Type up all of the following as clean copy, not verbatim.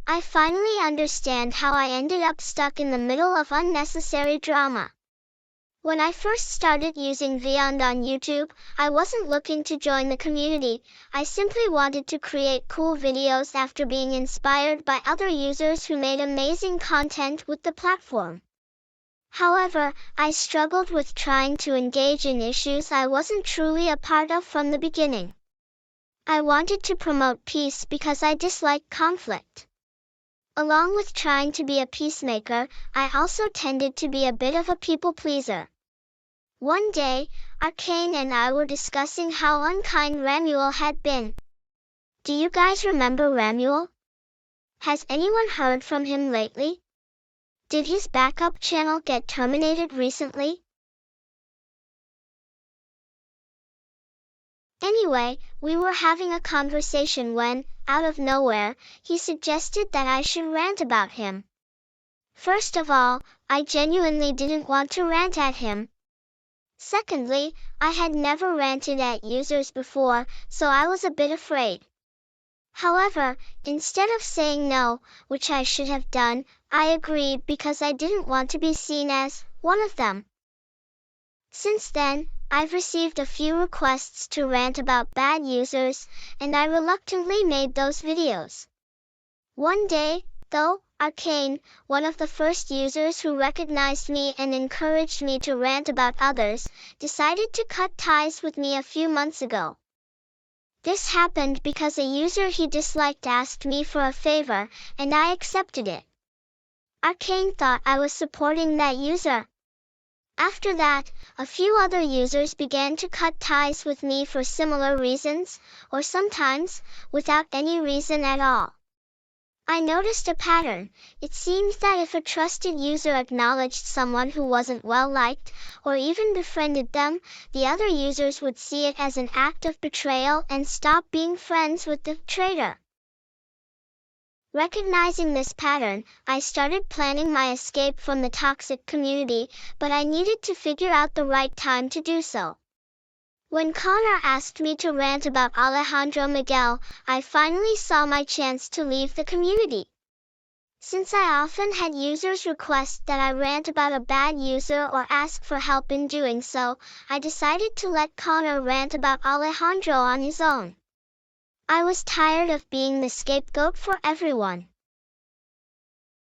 I finally understand how I ended up stuck in the middle of unnecessary drama. When I first started using Vyond on YouTube, I wasn't looking to join the community. I simply wanted to create cool videos after being inspired by other users who made amazing content with the platform. However, I struggled with trying to engage in issues I wasn't truly a part of from the beginning. I wanted to promote peace because I dislike conflict. Along with trying to be a peacemaker, I also tended to be a bit of a people pleaser. One day, Arcane and I were discussing how unkind Ramuel had been. Do you guys remember Ramuel? Has anyone heard from him lately? Did his backup channel get terminated recently? Anyway, we were having a conversation when, out of nowhere, he suggested that I should rant about him. First of all, I genuinely didn't want to rant at him. Secondly, I had never ranted at users before, so I was a bit afraid. However, instead of saying no, which I should have done, I agreed because I didn't want to be seen as one of them. Since then, I've received a few requests to rant about bad users, and I reluctantly made those videos. One day, though, Arcane, one of the first users who recognized me and encouraged me to rant about others, decided to cut ties with me a few months ago. This happened because a user he disliked asked me for a favor, and I accepted it. Arcane thought I was supporting that user. After that, a few other users began to cut ties with me for similar reasons, or sometimes, without any reason at all. I noticed a pattern. It seems that if a trusted user acknowledged someone who wasn't well liked, or even befriended them, the other users would see it as an act of betrayal and stop being friends with the traitor. Recognizing this pattern, I started planning my escape from the toxic community, but I needed to figure out the right time to do so. When Connor asked me to rant about Alejandro Miguel, I finally saw my chance to leave the community. Since I often had users request that I rant about a bad user or ask for help in doing so, I decided to let Connor rant about Alejandro on his own. I was tired of being the scapegoat for everyone.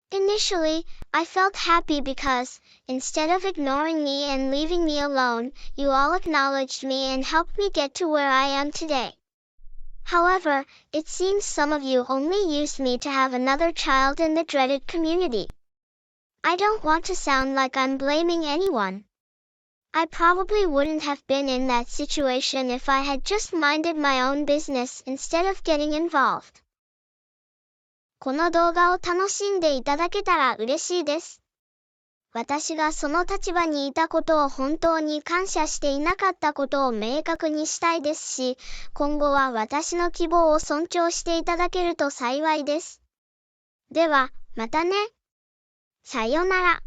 Initially, I felt happy because, instead of ignoring me and leaving me alone, you all acknowledged me and helped me get to where I am today. However, it seems some of you only used me to have another child in the dreaded community. I don't want to sound like I'm blaming anyone. I probably wouldn't have been in that situation if I had just minded my own business instead of getting involved. この動画を楽しんでいただけたら嬉しいです。私がその立場にいたことを本当に感謝していなかったことを明確にしたいですし、今後は私の希望を尊重していただけると幸いです。では、またね。さよなら。